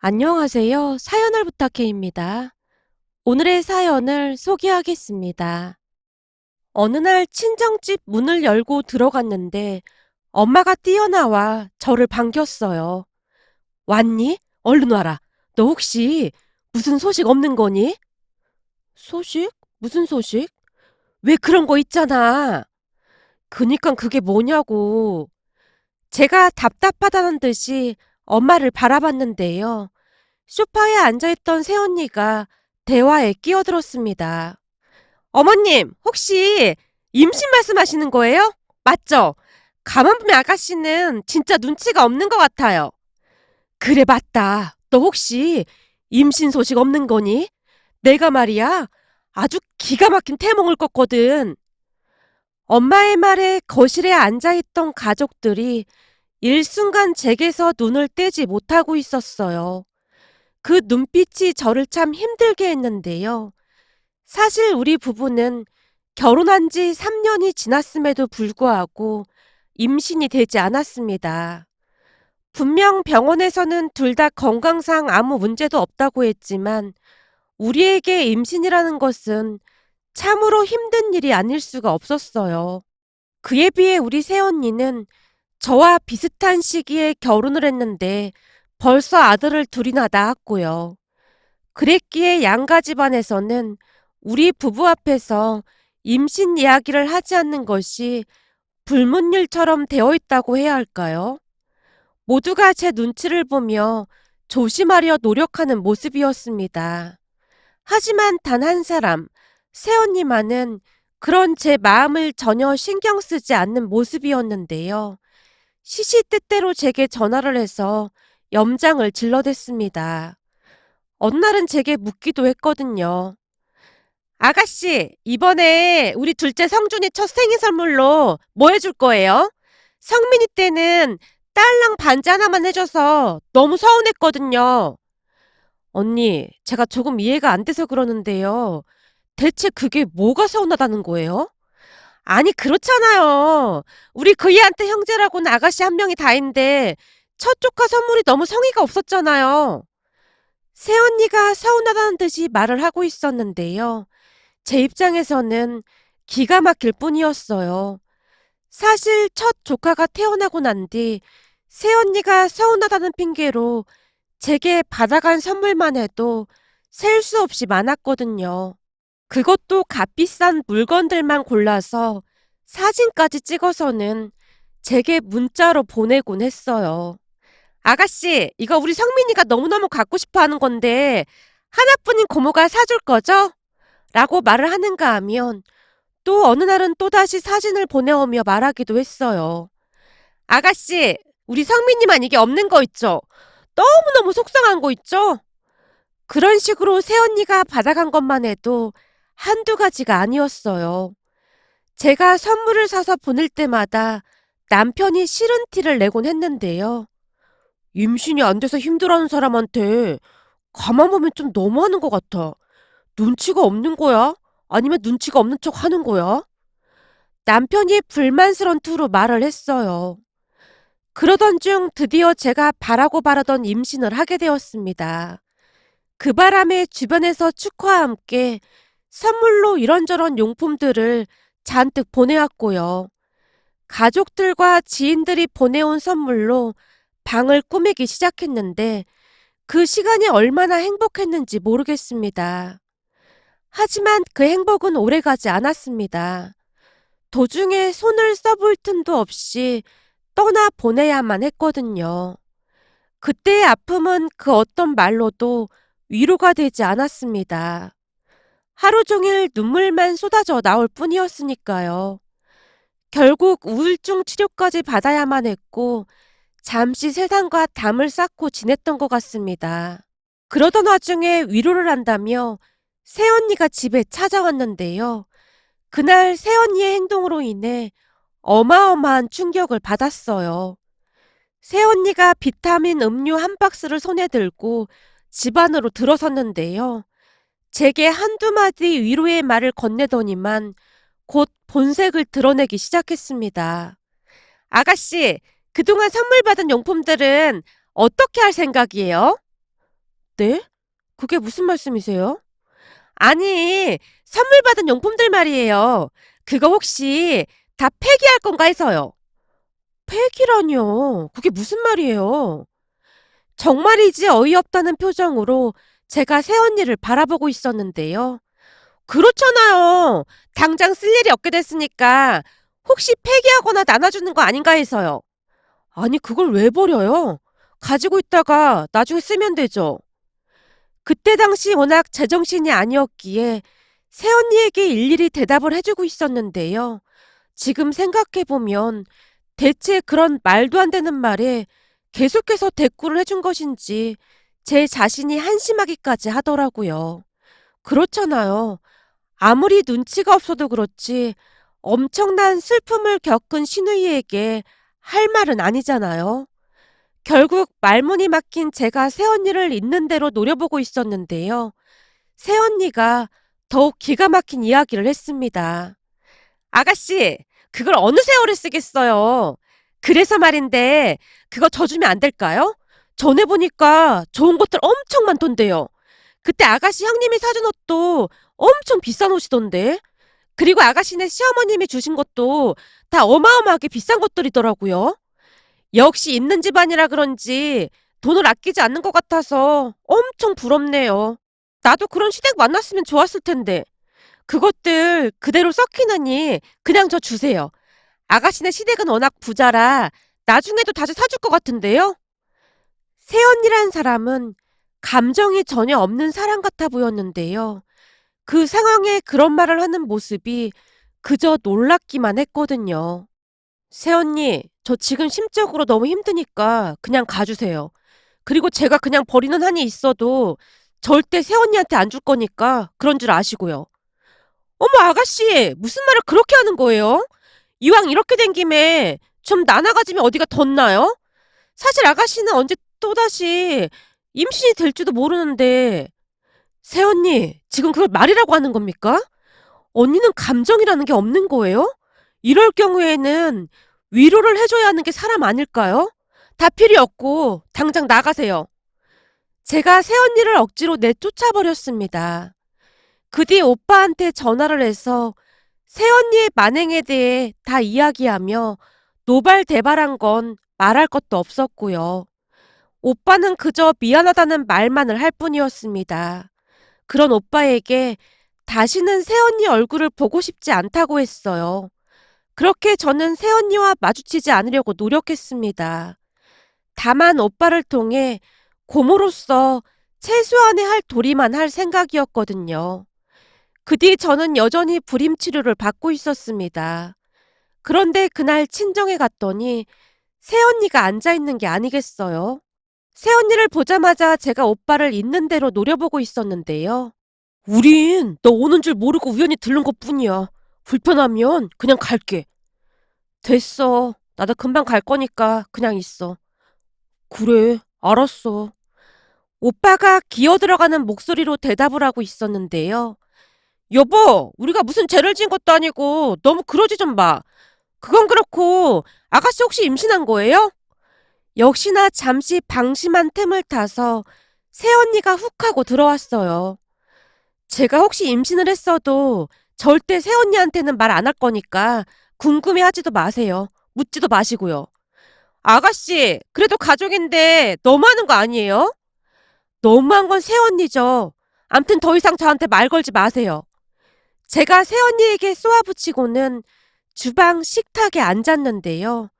안녕하세요. 사연을 부탁해입니다. 오늘의 사연을 소개하겠습니다. 어느 날 친정집 문을 열고 들어갔는데 엄마가 뛰어나와 저를 반겼어요. 왔니? 얼른 와라. 너 혹시 무슨 소식 없는 거니? 소식? 무슨 소식? 왜 그런 거 있잖아. 그니까 그게 뭐냐고. 제가 답답하다는 듯이 엄마를 바라봤는데요. 소파에 앉아있던 새언니가 대화에 끼어들었습니다. 어머님, 혹시 임신 말씀하시는 거예요? 맞죠? 가만 보면 아가씨는 진짜 눈치가 없는 것 같아요. 그래, 맞다. 너 혹시 임신 소식 없는 거니? 내가 말이야, 아주 기가 막힌 태몽을 꿨거든. 엄마의 말에 거실에 앉아있던 가족들이 일순간 제게서 눈을 떼지 못하고 있었어요. 그 눈빛이 저를 참 힘들게 했는데요. 사실 우리 부부는 결혼한 지 3년이 지났음에도 불구하고 임신이 되지 않았습니다. 분명 병원에서는 둘 다 건강상 아무 문제도 없다고 했지만 우리에게 임신이라는 것은 참으로 힘든 일이 아닐 수가 없었어요. 그에 비해 우리 새언니는 저와 비슷한 시기에 결혼을 했는데 벌써 아들을 둘이나 낳았고요. 그랬기에 양가 집안에서는 우리 부부 앞에서 임신 이야기를 하지 않는 것이 불문율처럼 되어 있다고 해야 할까요? 모두가 제 눈치를 보며 조심하려 노력하는 모습이었습니다. 하지만 단 한 사람, 새언니만은 그런 제 마음을 전혀 신경 쓰지 않는 모습이었는데요. 시시때때로 제게 전화를 해서 염장을 질러댔습니다. 어느 날은 제게 묻기도 했거든요. 아가씨, 이번에 우리 둘째 성준이 첫 생일 선물로 뭐 해줄 거예요? 성민이 때는 딸랑 반지 하나만 해줘서 너무 서운했거든요. 언니, 제가 조금 이해가 안 돼서 그러는데요. 대체 그게 뭐가 서운하다는 거예요? 아니, 그렇잖아요. 우리 그이한테 형제라고는 아가씨 한 명이 다인데 첫 조카 선물이 너무 성의가 없었잖아요. 새언니가 서운하다는 듯이 말을 하고 있었는데요. 제 입장에서는 기가 막힐 뿐이었어요. 사실 첫 조카가 태어나고 난 뒤 새언니가 서운하다는 핑계로 제게 받아간 선물만 해도 셀 수 없이 많았거든요. 그것도 값비싼 물건들만 골라서 사진까지 찍어서는 제게 문자로 보내곤 했어요. 아가씨, 이거 우리 성민이가 너무너무 갖고 싶어 하는 건데 하나뿐인 고모가 사줄 거죠? 라고 말을 하는가 하면 또 어느 날은 또다시 사진을 보내오며 말하기도 했어요. 아가씨, 우리 성민이만 이게 없는 거 있죠? 너무너무 속상한 거 있죠? 그런 식으로 새언니가 받아간 것만 해도 한두 가지가 아니었어요. 제가 선물을 사서 보낼 때마다 남편이 싫은 티를 내곤 했는데요. 임신이 안 돼서 힘들어하는 사람한테 가만 보면 좀 너무하는 것 같아. 눈치가 없는 거야? 아니면 눈치가 없는 척 하는 거야? 남편이 불만스런 투로 말을 했어요. 그러던 중 드디어 제가 바라고 바라던 임신을 하게 되었습니다. 그 바람에 주변에서 축하와 함께 선물로 이런저런 용품들을 잔뜩 보내왔고요. 가족들과 지인들이 보내온 선물로 방을 꾸미기 시작했는데 그 시간이 얼마나 행복했는지 모르겠습니다. 하지만 그 행복은 오래가지 않았습니다. 도중에 손을 써볼 틈도 없이 떠나 보내야만 했거든요. 그때의 아픔은 그 어떤 말로도 위로가 되지 않았습니다. 하루 종일 눈물만 쏟아져 나올 뿐이었으니까요. 결국 우울증 치료까지 받아야만 했고 잠시 세상과 담을 쌓고 지냈던 것 같습니다. 그러던 와중에 위로를 한다며 새언니가 집에 찾아왔는데요. 그날 새언니의 행동으로 인해 어마어마한 충격을 받았어요. 새언니가 비타민 음료 한 박스를 손에 들고 집 안으로 들어섰는데요. 제게 한두 마디 위로의 말을 건네더니만 곧 본색을 드러내기 시작했습니다. 아가씨, 그동안 선물 받은 용품들은 어떻게 할 생각이에요? 네? 그게 무슨 말씀이세요? 아니, 선물 받은 용품들 말이에요. 그거 혹시 다 폐기할 건가 해서요. 폐기라뇨. 그게 무슨 말이에요? 정말이지 어이없다는 표정으로 제가 새언니를 바라보고 있었는데요. 그렇잖아요. 당장 쓸 일이 없게 됐으니까 혹시 폐기하거나 나눠주는 거 아닌가 해서요. 아니, 그걸 왜 버려요? 가지고 있다가 나중에 쓰면 되죠. 그때 당시 워낙 제정신이 아니었기에 새언니에게 일일이 대답을 해주고 있었는데요. 지금 생각해보면 대체 그런 말도 안 되는 말에 계속해서 대꾸를 해준 것인지 제 자신이 한심하기까지 하더라고요. 그렇잖아요. 아무리 눈치가 없어도 그렇지 엄청난 슬픔을 겪은 신우이에게 할 말은 아니잖아요. 결국 말문이 막힌 제가 새언니를 있는 대로 노려보고 있었는데요. 새언니가 더욱 기가 막힌 이야기를 했습니다. 아가씨, 그걸 어느 세월에 쓰겠어요. 그래서 말인데 그거 저 주면 안 될까요? 전에 보니까 좋은 것들 엄청 많던데요. 그때 아가씨 형님이 사준 옷도 엄청 비싼 옷이던데. 그리고 아가씨네 시어머님이 주신 것도 다 어마어마하게 비싼 것들이더라고요. 역시 있는 집안이라 그런지 돈을 아끼지 않는 것 같아서 엄청 부럽네요. 나도 그런 시댁 만났으면 좋았을 텐데. 그것들 그대로 썩히느니 그냥 저 주세요. 아가씨네 시댁은 워낙 부자라 나중에도 다시 사줄 것 같은데요. 새언니란 사람은 감정이 전혀 없는 사람 같아 보였는데요. 그 상황에 그런 말을 하는 모습이 그저 놀랍기만 했거든요. 새언니, 저 지금 심적으로 너무 힘드니까 그냥 가주세요. 그리고 제가 그냥 버리는 한이 있어도 절대 새언니한테 안 줄 거니까 그런 줄 아시고요. 어머, 아가씨, 무슨 말을 그렇게 하는 거예요? 이왕 이렇게 된 김에 좀 나눠 가지면 어디가 덧나요? 사실 아가씨는 언제 또다시 임신이 될지도 모르는데. 새언니, 지금 그걸 말이라고 하는 겁니까? 언니는 감정이라는 게 없는 거예요? 이럴 경우에는 위로를 해줘야 하는 게 사람 아닐까요? 다 필요 없고 당장 나가세요. 제가 새언니를 억지로 내쫓아버렸습니다. 그 뒤 오빠한테 전화를 해서 새언니의 만행에 대해 다 이야기하며 노발대발한 건 말할 것도 없었고요. 오빠는 그저 미안하다는 말만을 할 뿐이었습니다. 그런 오빠에게 다시는 새언니 얼굴을 보고 싶지 않다고 했어요. 그렇게 저는 새언니와 마주치지 않으려고 노력했습니다. 다만 오빠를 통해 고모로서 최소한의 할 도리만 할 생각이었거든요. 그 뒤 저는 여전히 불임 치료를 받고 있었습니다. 그런데 그날 친정에 갔더니 새언니가 앉아있는 게 아니겠어요? 새언니를 보자마자 제가 오빠를 있는 대로 노려보고 있었는데요. 우린 너 오는 줄 모르고 우연히 들른 것뿐이야. 불편하면 그냥 갈게. 됐어. 나도 금방 갈 거니까 그냥 있어. 그래, 알았어. 오빠가 기어들어가는 목소리로 대답을 하고 있었는데요. 여보, 우리가 무슨 죄를 지은 것도 아니고 너무 그러지 좀 마. 그건 그렇고 아가씨 혹시 임신한 거예요? 역시나 잠시 방심한 틈을 타서 새언니가 훅 하고 들어왔어요. 제가 혹시 임신을 했어도 절대 새언니한테는 말 안 할 거니까 궁금해하지도 마세요. 묻지도 마시고요. 아가씨, 그래도 가족인데 너무하는 거 아니에요? 너무한 건 새언니죠. 암튼 더 이상 저한테 말 걸지 마세요. 제가 새언니에게 쏘아붙이고는 주방 식탁에 앉았는데요.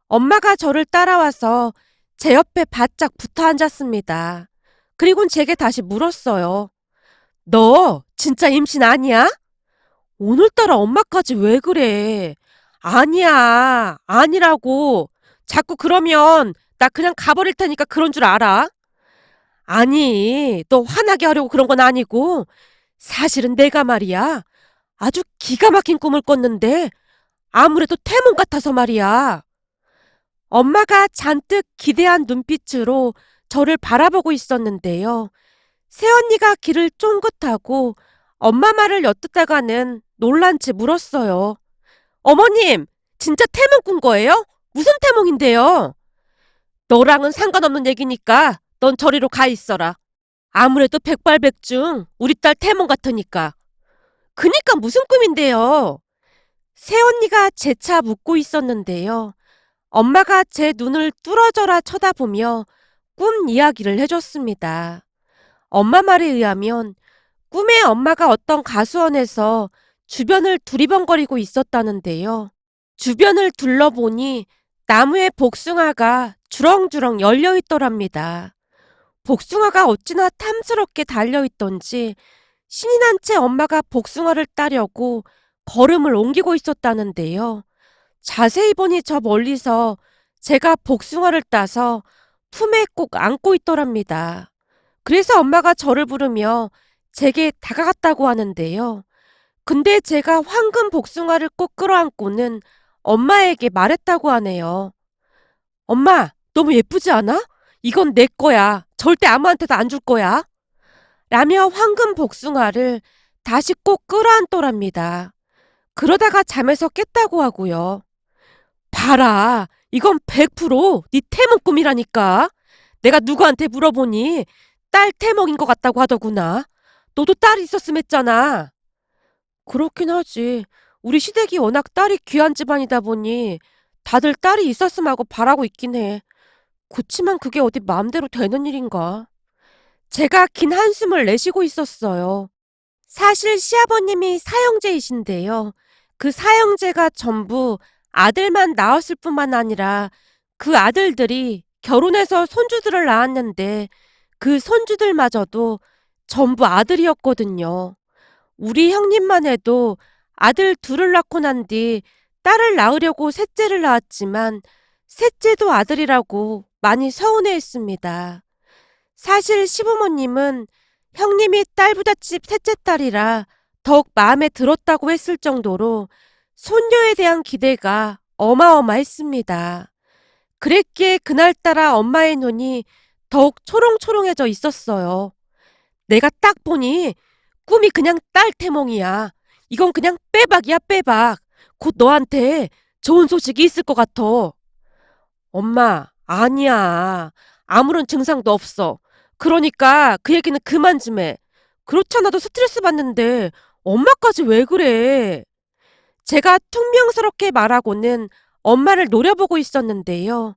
엄마가 저를 따라와서 제 옆에 바짝 붙어 앉았습니다. 그리곤 제게 다시 물었어요. 너 진짜 임신 아니야? 오늘따라 엄마까지 왜 그래? 아니야, 아니라고. 자꾸 그러면 나 그냥 가버릴 테니까 그런 줄 알아? 아니, 너 화나게 하려고 그런 건 아니고 사실은 내가 말이야. 아주 기가 막힌 꿈을 꿨는데 아무래도 태몽 같아서 말이야. 엄마가 잔뜩 기대한 눈빛으로 저를 바라보고 있었는데요. 새언니가 귀를 쫑긋하고 엄마 말을 엿듣다가는 놀란 채 물었어요. 어머님, 진짜 태몽 꾼 거예요? 무슨 태몽인데요? 너랑은 상관없는 얘기니까 넌 저리로 가 있어라. 아무래도 백발백중 우리 딸 태몽 같으니까. 그니까 무슨 꿈인데요? 새언니가 재차 묻고 있었는데요. 엄마가 제 눈을 뚫어져라 쳐다보며 꿈 이야기를 해줬습니다. 엄마 말에 의하면 꿈에 엄마가 어떤 가수원에서 주변을 두리번거리고 있었다는데요. 주변을 둘러보니 나무에 복숭아가 주렁주렁 열려 있더랍니다. 복숭아가 어찌나 탐스럽게 달려있던지 신이 난 채 엄마가 복숭아를 따려고 걸음을 옮기고 있었다는데요. 자세히 보니 저 멀리서 제가 복숭아를 따서 품에 꼭 안고 있더랍니다. 그래서 엄마가 저를 부르며 제게 다가갔다고 하는데요. 근데 제가 황금 복숭아를 꼭 끌어안고는 엄마에게 말했다고 하네요. 엄마, 너무 예쁘지 않아? 이건 내 거야. 절대 아무한테도 안 줄 거야. 라며 황금 복숭아를 다시 꼭 끌어안더랍니다. 그러다가 잠에서 깼다고 하고요. 봐라, 이건 100%네 태몽 꿈이라니까. 내가 누구한테 물어보니 딸 태몽인 것 같다고 하더구나. 너도 딸이 있었음 했잖아. 그렇긴 하지. 우리 시댁이 워낙 딸이 귀한 집안이다 보니 다들 딸이 있었음 하고 바라고 있긴 해. 그치만 그게 어디 마음대로 되는 일인가. 제가 긴 한숨을 내쉬고 있었어요. 사실 시아버님이 사형제이신데요. 그 사형제가 전부 아들만 낳았을 뿐만 아니라 그 아들들이 결혼해서 손주들을 낳았는데 그 손주들마저도 전부 아들이었거든요. 우리 형님만 해도 아들 둘을 낳고 난 뒤 딸을 낳으려고 셋째를 낳았지만 셋째도 아들이라고 많이 서운해했습니다. 사실 시부모님은 형님이 딸부잣집 셋째 딸이라 더욱 마음에 들었다고 했을 정도로 손녀에 대한 기대가 어마어마했습니다. 그랬기에 그날따라 엄마의 눈이 더욱 초롱초롱해져 있었어요. 내가 딱 보니 꿈이 그냥 딸 태몽이야. 이건 그냥 빼박이야, 빼박. 곧 너한테 좋은 소식이 있을 것 같아. 엄마, 아니야. 아무런 증상도 없어. 그러니까 그 얘기는 그만 좀 해. 그렇잖아도 스트레스 받는데 엄마까지 왜 그래? 제가 퉁명스럽게 말하고는 엄마를 노려보고 있었는데요.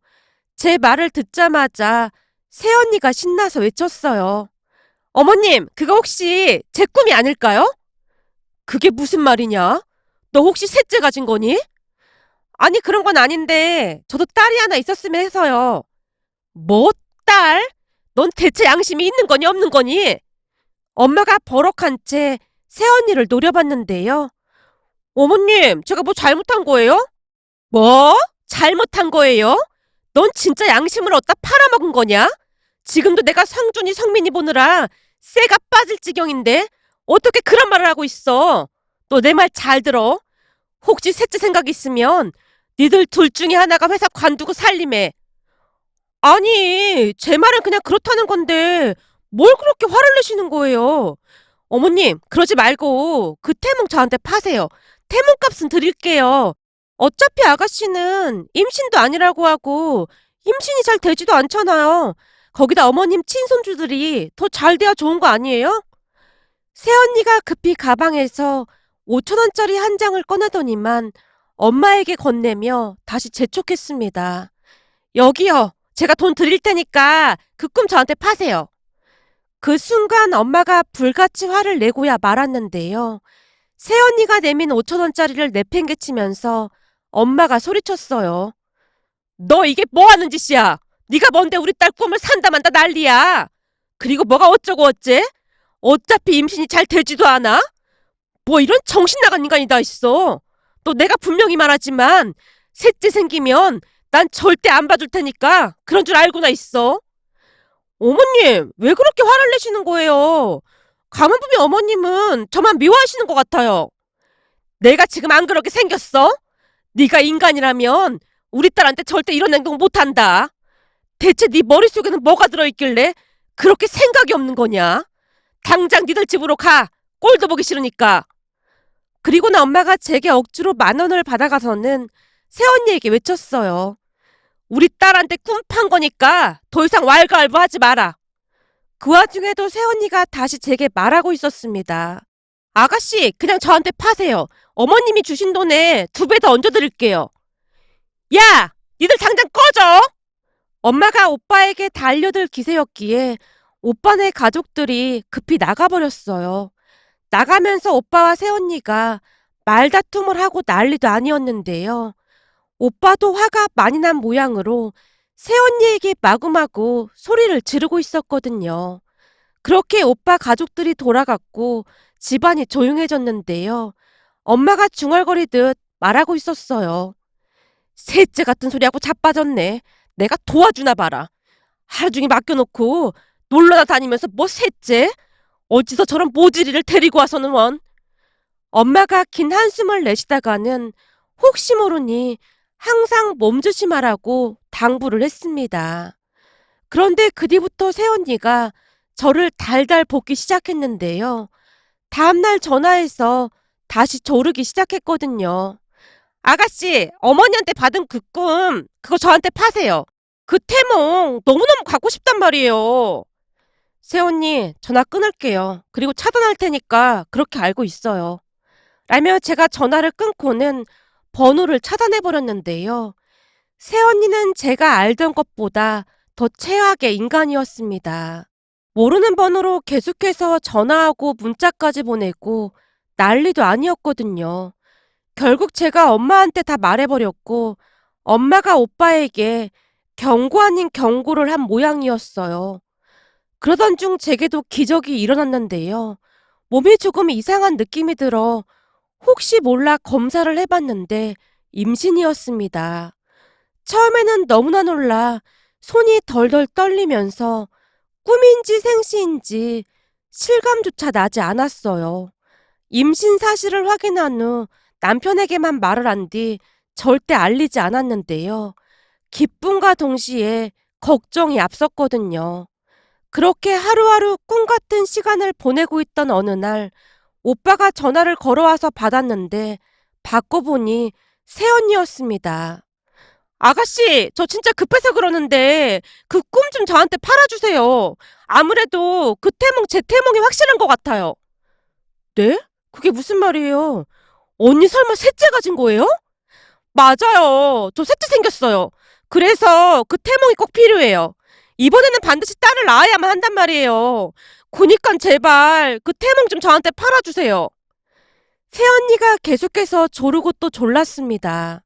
제 말을 듣자마자 새언니가 신나서 외쳤어요. 어머님, 그거 혹시 제 꿈이 아닐까요? 그게 무슨 말이냐? 너 혹시 셋째 가진 거니? 아니, 그런 건 아닌데 저도 딸이 하나 있었으면 해서요. 뭐, 딸? 넌 대체 양심이 있는 거니 없는 거니? 엄마가 버럭한 채 새언니를 노려봤는데요. 어머님, 제가 뭐 잘못한 거예요? 뭐? 잘못한 거예요? 넌 진짜 양심을 어디다 팔아먹은 거냐? 지금도 내가 성준이 성민이 보느라 쇠가 빠질 지경인데 어떻게 그런 말을 하고 있어? 너 내 말 잘 들어. 혹시 셋째 생각 있으면 니들 둘 중에 하나가 회사 관두고 살림해. 아니, 제 말은 그냥 그렇다는 건데 뭘 그렇게 화를 내시는 거예요? 어머님, 그러지 말고 그 태몽 저한테 파세요. 태몽값은 드릴게요. 어차피 아가씨는 임신도 아니라고 하고 임신이 잘 되지도 않잖아요. 거기다 어머님 친손주들이 더 잘 돼야 좋은 거 아니에요? 새언니가 급히 가방에서 5,000원짜리 한 장을 꺼내더니만 엄마에게 건네며 다시 재촉했습니다. 여기요. 제가 돈 드릴 테니까 그 꿈 저한테 파세요. 그 순간 엄마가 불같이 화를 내고야 말았는데요. 새언니가 내민 5,000원짜리를 내팽개치면서 엄마가 소리쳤어요. 너 이게 뭐 하는 짓이야? 네가 뭔데 우리 딸 꿈을 산다 만다 난리야. 그리고 뭐가 어쩌고 어째? 어차피 임신이 잘 되지도 않아? 뭐 이런 정신 나간 인간이 다 있어. 또 내가 분명히 말하지만 셋째 생기면 난 절대 안 봐줄 테니까 그런 줄 알고나 있어. 어머님, 왜 그렇게 화를 내시는 거예요? 가만보면 어머님은 저만 미워하시는 것 같아요. 내가 지금 안 그렇게 생겼어? 네가 인간이라면 우리 딸한테 절대 이런 행동 못한다. 대체 네 머릿속에는 뭐가 들어있길래 그렇게 생각이 없는 거냐? 당장 니들 집으로 가. 꼴도 보기 싫으니까. 그리고 나 엄마가 제게 억지로 10,000원을 받아가서는 새언니에게 외쳤어요. 우리 딸한테 꿈 판 거니까 더 이상 왈가왈부하지 마라. 그 와중에도 새언니가 다시 제게 말하고 있었습니다. 아가씨, 그냥 저한테 파세요. 어머님이 주신 돈에 2배 더 얹어드릴게요. 야! 니들 당장 꺼져! 엄마가 오빠에게 달려들 기세였기에 오빠네 가족들이 급히 나가버렸어요. 나가면서 오빠와 새언니가 말다툼을 하고 난리도 아니었는데요. 오빠도 화가 많이 난 모양으로 새언니에게 마구마구 소리를 지르고 있었거든요. 그렇게 오빠 가족들이 돌아갔고 집안이 조용해졌는데요. 엄마가 중얼거리듯 말하고 있었어요. 셋째 같은 소리하고 자빠졌네. 내가 도와주나 봐라. 하루 종일 맡겨놓고 놀러다 다니면서 뭐 셋째? 어디서 저런 모지리를 데리고 와서는 원. 엄마가 긴 한숨을 내쉬다가는 혹시 모르니 항상 몸조심하라고 당부를 했습니다. 그런데 그 뒤부터 새언니가 저를 달달 볶기 시작했는데요. 다음날 전화해서 다시 조르기 시작했거든요. 아가씨, 어머니한테 받은 그 꿈, 그거 저한테 파세요. 그 태몽 너무너무 갖고 싶단 말이에요. 새언니, 전화 끊을게요. 그리고 차단할 테니까 그렇게 알고 있어요. 라며 제가 전화를 끊고는 번호를 차단해버렸는데요. 새언니는 제가 알던 것보다 더 최악의 인간이었습니다. 모르는 번호로 계속해서 전화하고 문자까지 보내고 난리도 아니었거든요. 결국 제가 엄마한테 다 말해버렸고 엄마가 오빠에게 경고 아닌 경고를 한 모양이었어요. 그러던 중 제게도 기적이 일어났는데요. 몸이 조금 이상한 느낌이 들어 혹시 몰라 검사를 해봤는데 임신이었습니다. 처음에는 너무나 놀라 손이 덜덜 떨리면서 꿈인지 생시인지 실감조차 나지 않았어요. 임신 사실을 확인한 후 남편에게만 말을 한 뒤 절대 알리지 않았는데요. 기쁨과 동시에 걱정이 앞섰거든요. 그렇게 하루하루 꿈 같은 시간을 보내고 있던 어느 날 오빠가 전화를 걸어와서 받았는데 받고 보니 새언니였습니다. 아가씨, 저 진짜 급해서 그러는데 그 꿈 좀 저한테 팔아주세요. 아무래도 그 태몽 제 태몽이 확실한 것 같아요. 네? 그게 무슨 말이에요? 언니 설마 셋째 가진 거예요? 맞아요. 저 셋째 생겼어요. 그래서 그 태몽이 꼭 필요해요. 이번에는 반드시 딸을 낳아야만 한단 말이에요. 그니깐 제발 그 태몽 좀 저한테 팔아주세요. 새언니가 계속해서 조르고 또 졸랐습니다.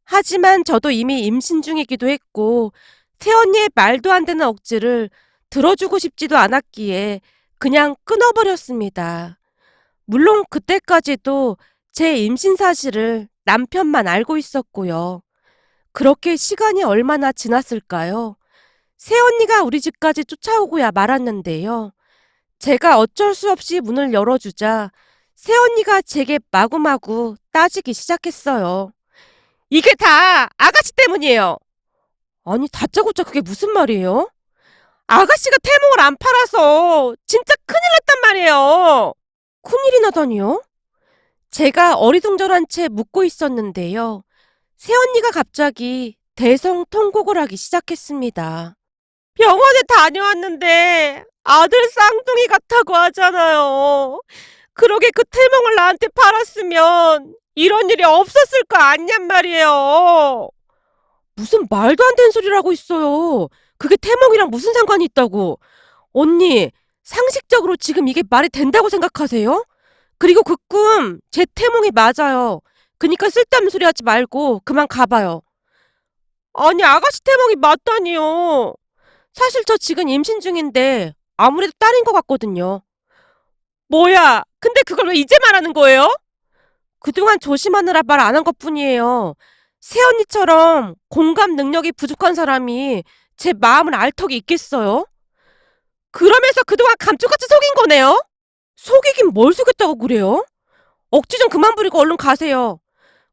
하지만 저도 이미 임신 중이기도 했고 새언니의 말도 안 되는 억지를 들어주고 싶지도 않았기에 그냥 끊어버렸습니다. 물론 그때까지도 제 임신 사실을 남편만 알고 있었고요. 그렇게 시간이 얼마나 지났을까요? 새언니가 우리 집까지 쫓아오고야 말았는데요. 제가 어쩔 수 없이 문을 열어주자 새언니가 제게 마구마구 따지기 시작했어요. 이게 다 아가씨 때문이에요. 아니 다짜고짜 그게 무슨 말이에요? 아가씨가 태몽을 안 팔아서 진짜 큰일 났단 말이에요. 큰일이 나다니요? 제가 어리둥절한 채 묻고 있었는데요. 새언니가 갑자기 대성통곡을 하기 시작했습니다. 병원에 다녀왔는데 아들 쌍둥이 같다고 하잖아요. 그러게 그 태몽을 나한테 팔았으면 이런 일이 없었을 거 아니냔 말이에요. 무슨 말도 안 되는 소리를 하고 있어요. 그게 태몽이랑 무슨 상관이 있다고. 언니, 상식적으로 지금 이게 말이 된다고 생각하세요? 그리고 그 꿈, 제 태몽이 맞아요. 그니까 쓸데없는 소리 하지 말고 그만 가봐요. 아니, 아가씨 태몽이 맞다니요. 사실 저 지금 임신 중인데 아무래도 딸인 것 같거든요. 뭐야, 근데 그걸 왜 이제 말하는 거예요? 그동안 조심하느라 말 안 한 것뿐이에요. 새언니처럼 공감 능력이 부족한 사람이 제 마음을 알 턱이 있겠어요? 그러면서 그동안 감쪽같이 속인 거네요? 속이긴 뭘 속였다고 그래요? 억지 좀 그만 부리고 얼른 가세요.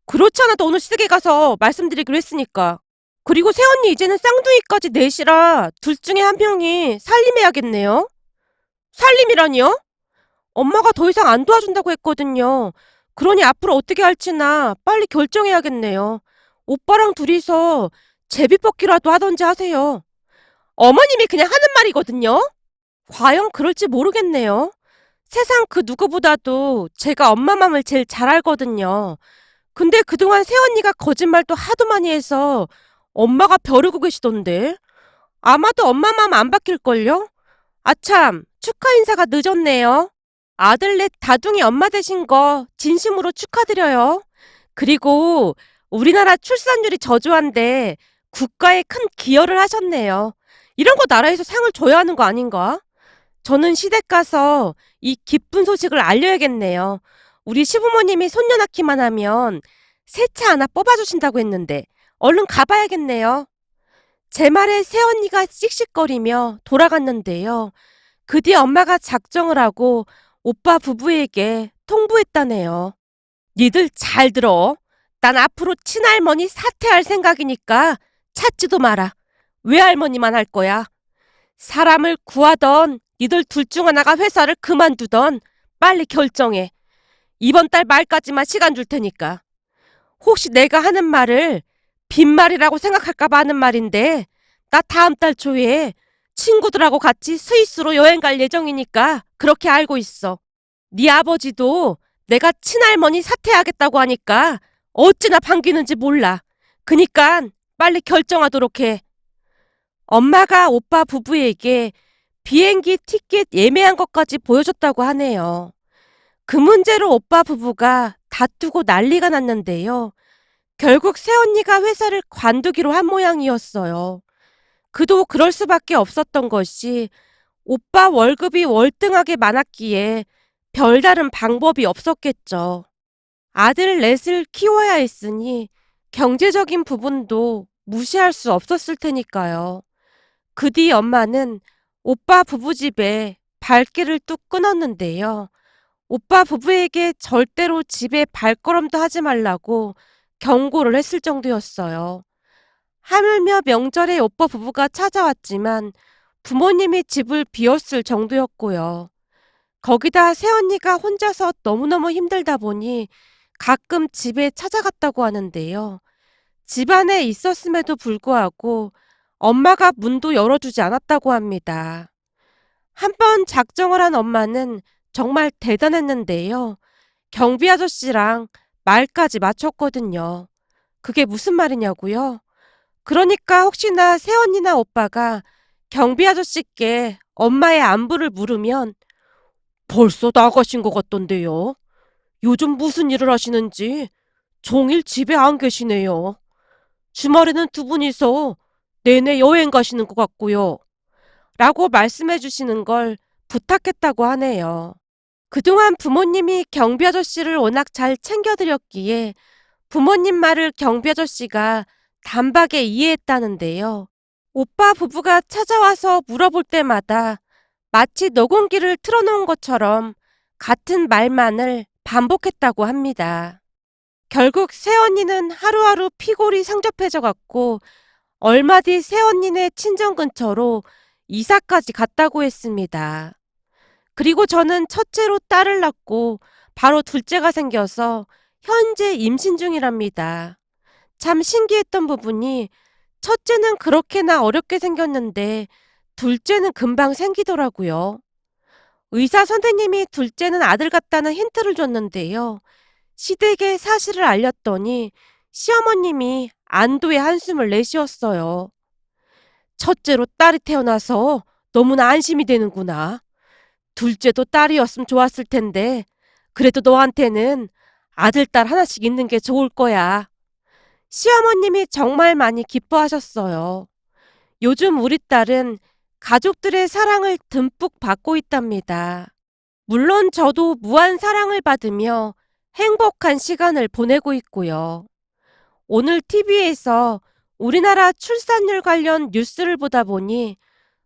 그렇지 않아도 오늘 시댁에 가서 말씀드리기로 했으니까. 그리고 새언니 이제는 쌍둥이까지 넷이라 둘 중에 한 명이 살림해야겠네요. 살림이라니요? 엄마가 더 이상 안 도와준다고 했거든요. 그러니 앞으로 어떻게 할지나 빨리 결정해야겠네요. 오빠랑 둘이서 제비뽑기라도 하던지 하세요. 어머님이 그냥 하는 말이거든요. 과연 그럴지 모르겠네요. 세상 그 누구보다도 제가 엄마 맘을 제일 잘 알거든요. 근데 그동안 새언니가 거짓말도 하도 많이 해서 엄마가 벼르고 계시던데. 아마도 엄마 맘 안 바뀔걸요? 아참, 축하 인사가 늦었네요. 아들넷 다둥이 엄마 되신 거 진심으로 축하드려요. 그리고 우리나라 출산율이 저조한데 국가에 큰 기여를 하셨네요. 이런 거 나라에서 상을 줘야 하는 거 아닌가? 저는 시댁 가서 이 기쁜 소식을 알려야겠네요. 우리 시부모님이 손녀 낳기만 하면 새 차 하나 뽑아주신다고 했는데 얼른 가봐야겠네요. 제 말에 새언니가 씩씩거리며 돌아갔는데요. 그 뒤 엄마가 작정을 하고 오빠 부부에게 통보했다네요. 니들 잘 들어. 난 앞으로 친할머니 사퇴할 생각이니까 찾지도 마라. 외할머니만 할 거야. 사람을 구하던 니들 둘 중 하나가 회사를 그만두던 빨리 결정해. 이번 달 말까지만 시간 줄 테니까. 혹시 내가 하는 말을 빈말이라고 생각할까봐 하는 말인데 나 다음 달 초에 친구들하고 같이 스위스로 여행 갈 예정이니까 그렇게 알고 있어. 네 아버지도 내가 친할머니 사퇴하겠다고 하니까 어찌나 반기는지 몰라. 그니깐 빨리 결정하도록 해. 엄마가 오빠 부부에게 비행기 티켓 예매한 것까지 보여줬다고 하네요. 그 문제로 오빠 부부가 다투고 난리가 났는데요. 결국 새언니가 회사를 관두기로 한 모양이었어요. 그도 그럴 수밖에 없었던 것이 오빠 월급이 월등하게 많았기에 별다른 방법이 없었겠죠. 아들 넷을 키워야 했으니 경제적인 부분도 무시할 수 없었을 테니까요. 그 뒤 엄마는 오빠 부부 집에 발길을 뚝 끊었는데요. 오빠 부부에게 절대로 집에 발걸음도 하지 말라고 경고를 했을 정도였어요. 하물며 명절에 오빠 부부가 찾아왔지만 부모님이 집을 비웠을 정도였고요. 거기다 새언니가 혼자서 너무너무 힘들다 보니 가끔 집에 찾아갔다고 하는데요. 집안에 있었음에도 불구하고 엄마가 문도 열어주지 않았다고 합니다. 한 번 작정을 한 엄마는 정말 대단했는데요. 경비 아저씨랑 말까지 맞췄거든요. 그게 무슨 말이냐고요? 그러니까 혹시나 새언니나 오빠가 경비 아저씨께 엄마의 안부를 물으면 벌써 나가신 것 같던데요. 요즘 무슨 일을 하시는지 종일 집에 안 계시네요. 주말에는 두 분이서 내내 여행 가시는 것 같고요. 라고 말씀해 주시는 걸 부탁했다고 하네요. 그동안 부모님이 경비 아저씨를 워낙 잘 챙겨드렸기에 부모님 말을 경비 아저씨가 단박에 이해했다는데요. 오빠 부부가 찾아와서 물어볼 때마다 마치 녹음기를 틀어놓은 것처럼 같은 말만을 반복했다고 합니다. 결국 새언니는 하루하루 피골이 상접해져 갔고 얼마 뒤 새언니네 친정 근처로 이사까지 갔다고 했습니다. 그리고 저는 첫째로 딸을 낳고 바로 둘째가 생겨서 현재 임신 중이랍니다. 참 신기했던 부분이 첫째는 그렇게나 어렵게 생겼는데 둘째는 금방 생기더라고요. 의사 선생님이 둘째는 아들 같다는 힌트를 줬는데요. 시댁에 사실을 알렸더니 시어머님이 안도의 한숨을 내쉬었어요. 첫째로 딸이 태어나서 너무나 안심이 되는구나. 둘째도 딸이었으면 좋았을 텐데 그래도 너한테는 아들, 딸 하나씩 있는 게 좋을 거야. 시어머님이 정말 많이 기뻐하셨어요. 요즘 우리 딸은 가족들의 사랑을 듬뿍 받고 있답니다. 물론 저도 무한 사랑을 받으며 행복한 시간을 보내고 있고요. 오늘 TV에서 우리나라 출산율 관련 뉴스를 보다 보니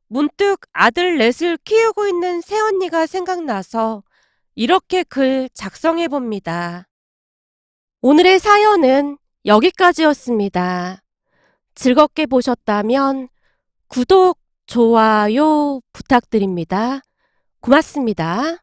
문득 아들 넷을 키우고 있는 새언니가 생각나서 이렇게 글 작성해 봅니다. 오늘의 사연은 여기까지였습니다. 즐겁게 보셨다면 구독, 좋아요 부탁드립니다. 고맙습니다.